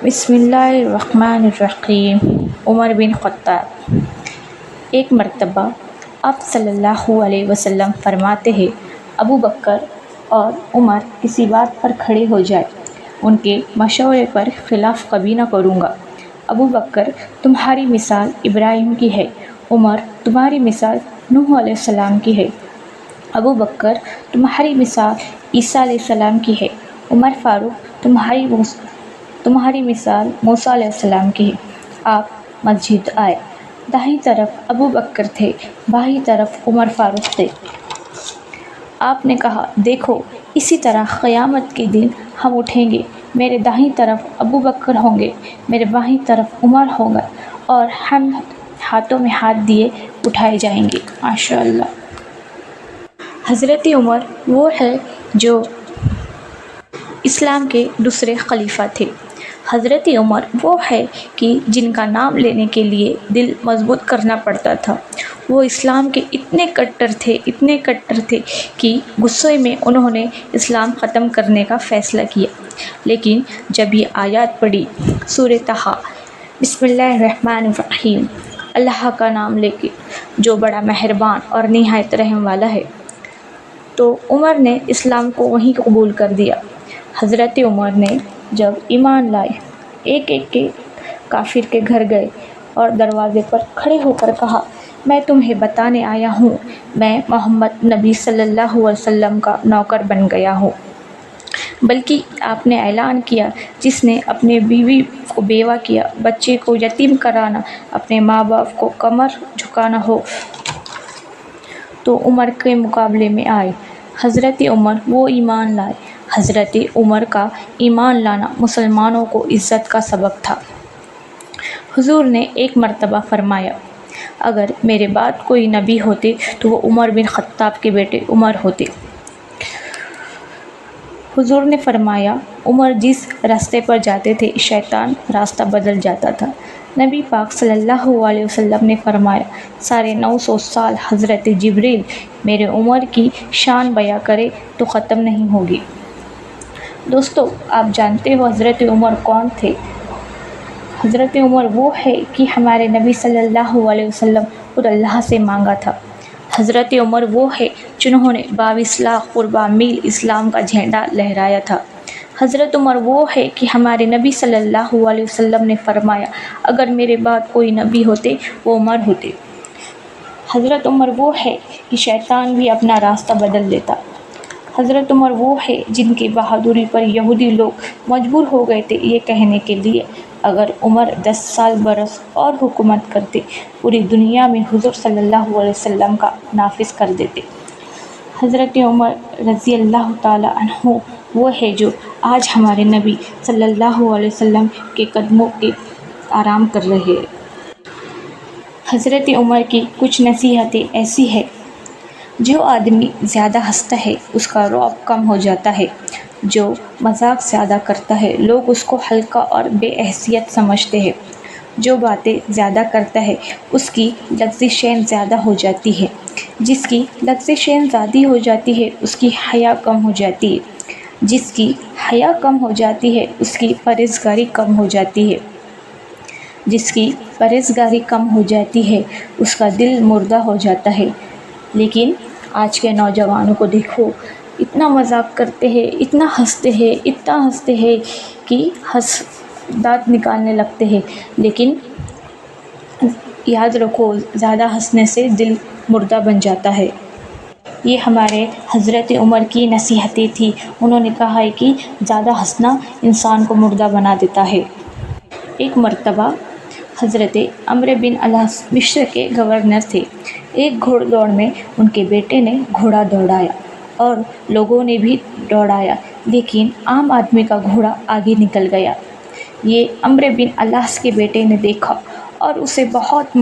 بسم اللہ الرحمن الرحیم۔ عمر بن خطاب۔ ایک مرتبہ آپ صلی اللہ علیہ وسلم فرماتے ہیں، ابو بکر اور عمر کسی بات پر کھڑے ہو جائے، ان کے مشورے پر خلاف کبھی نہ کروں گا۔ ابو بکر، تمہاری مثال ابراہیم کی ہے، عمر تمہاری مثال نوح علیہ السلام کی ہے۔ ابو بکر، تمہاری مثال عیسیٰ علیہ السلام کی ہے، عمر فاروق تمہاری مثال موسیٰ علیہ السلام کی ہے۔ آپ مسجد آئے، دائیں طرف ابو بکر تھے، بائیں طرف عمر فاروق تھے۔ آپ نے کہا، دیکھو، اسی طرح قیامت کے دن ہم اٹھیں گے، میرے دائیں طرف ابو بکر ہوں گے، میرے بائیں طرف عمر ہوں گا، اور ہم ہاتھوں میں ہاتھ دیے اٹھائے جائیں گے۔ ماشاءاللہ۔ حضرت عمر وہ ہے جو اسلام کے دوسرے خلیفہ تھے۔ حضرت عمر وہ ہے کہ جن کا نام لینے کے لیے دل مضبوط کرنا پڑتا تھا۔ وہ اسلام کے اتنے کٹر تھے کہ غصے میں انہوں نے اسلام ختم کرنے کا فیصلہ کیا، لیکن جب یہ آیات پڑھی، سورہ طٰہٰ، بسم اللہ الرحمن الرحیم، اللہ کا نام لے کے جو بڑا مہربان اور نہایت رحم والا ہے، تو عمر نے اسلام کو وہیں قبول کر دیا۔ حضرت عمر نے جب ایمان لائے، ایک ایک کے کافر کے گھر گئے اور دروازے پر کھڑے ہو کر کہا، میں تمہیں بتانے آیا ہوں، میں محمد نبی صلی اللہ علیہ وسلم کا نوکر بن گیا ہوں۔ بلکہ آپ نے اعلان کیا، جس نے اپنے بیوی کو بیوہ کیا، بچے کو یتیم کرانا، اپنے ماں باپ کو کمر جھکانا ہو تو عمر کے مقابلے میں آئے۔ حضرت عمر وہ ایمان لائے۔ حضرت عمر کا ایمان لانا مسلمانوں کو عزت کا سبب تھا۔ حضور نے ایک مرتبہ فرمایا، اگر میرے بعد کوئی نبی ہوتے تو وہ عمر بن خطاب کے بیٹے عمر ہوتے۔ حضور نے فرمایا، عمر جس راستے پر جاتے تھے، شیطان راستہ بدل جاتا تھا۔ نبی پاک صلی اللہ علیہ وسلم نے فرمایا، 950 سال حضرت جبریل میرے عمر کی شان بیان کرے تو ختم نہیں ہوگی۔ دوستو، آپ جانتے ہو حضرت عمر کون تھے؟ حضرت عمر وہ ہے کہ ہمارے نبی صلی اللہ علیہ وسلم خود اللہ سے مانگا تھا۔ حضرت عمر وہ ہے جنہوں نے 22 لاکھ قربہ میل اسلام کا جھنڈا لہرایا تھا۔ حضرت عمر وہ ہے کہ ہمارے نبی صلی اللہ علیہ وسلم نے فرمایا، اگر میرے بعد کوئی نبی ہوتے وہ عمر ہوتے۔ حضرت عمر وہ ہے کہ شیطان بھی اپنا راستہ بدل دیتا۔ حضرت عمر وہ ہے جن کی بہادری پر یہودی لوگ مجبور ہو گئے تھے یہ کہنے کے لیے، اگر عمر 10 برس اور حکومت کرتے، پوری دنیا میں حضور صلی اللہ علیہ وسلم کا نافذ کر دیتے۔ حضرت عمر رضی اللہ تعالی عنہ وہ ہے جو آج ہمارے نبی صلی اللہ علیہ وسلم کے قدموں کے آرام کر رہے ہیں۔ حضرت عمر کی کچھ نصیحتیں ایسی ہیں، جو آدمی زیادہ ہنستا ہے اس کا رعب کم ہو جاتا ہے، جو مذاق زیادہ کرتا ہے لوگ اس کو ہلکا اور بے حیثیت سمجھتے ہیں، جو باتیں زیادہ کرتا ہے اس کی لغزشیں زیادہ ہو جاتی ہے، جس کی لغزشیں زیادہ ہو جاتی ہے اس کی حیا کم ہو جاتی ہے، جس کی حیا کم ہو جاتی ہے اس کی پرہیزگاری کم ہو جاتی ہے، جس کی پرہیزگاری کم ہو جاتی ہے اس کا دل مردہ ہو جاتا ہے۔ لیکن آج کے نوجوانوں کو دیکھو، اتنا مذاق کرتے ہیں، اتنا ہنستے ہیں کہ دانت نکالنے لگتے ہیں، لیکن یاد رکھو، زیادہ ہنسنے سے دل مردہ بن جاتا ہے۔ یہ ہمارے حضرت عمر کی نصیحتیں تھیں۔ انہوں نے کہا ہے کہ زیادہ ہنسنا انسان کو مردہ بنا دیتا ہے۔ ایک مرتبہ حضرت عمرو بن العاص مصر کے گورنر تھے۔ ایک گھوڑ دوڑ میں ان کے بیٹے نے گھوڑا دوڑایا اور لوگوں نے بھی دوڑایا، لیکن عام آدمی کا گھوڑا آگے نکل گیا۔ یہ عمرو بن العاص کے بیٹے نے دیکھا اور اسے بہت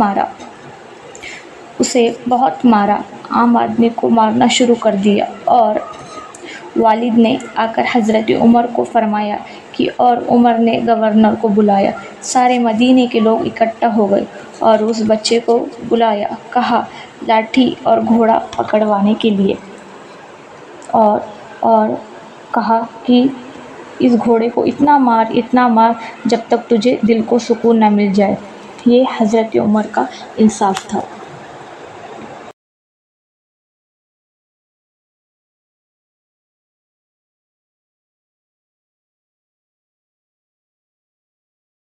مارا، عام آدمی کو مارنا شروع کر دیا، اور والد نے آ کر حضرت عمر کو فرمایا کہ اور عمر نے گورنر کو بلایا۔ سارے مدینے کے لوگ اکٹھا ہو گئے اور اس بچے کو بلایا، کہا لاٹھی اور گھوڑا پکڑوانے کے لیے، اور کہا کہ اس گھوڑے کو اتنا مار جب تک تجھے دل کو سکون نہ مل جائے۔ یہ حضرت عمر کا انصاف تھا۔